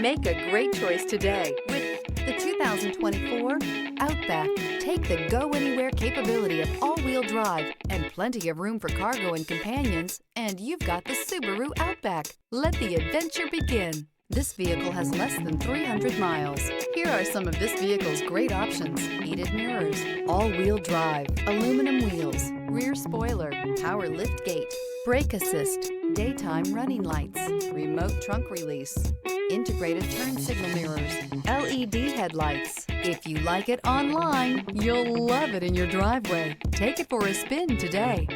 Make a great choice today with the 2024 Outback. Take the go-anywhere capability of all-wheel drive and plenty of room for cargo and companions, and you've got the Subaru Outback. Let the adventure begin. This vehicle has less than 300 miles. Here are some of this vehicle's great options: heated mirrors, all-wheel drive, aluminum wheels, rear spoiler, power liftgate, brake assist, daytime running lights, remote trunk release, integrated turn signal mirrors, LED headlights. If you like it online, you'll love it in your driveway. Take it for a spin today.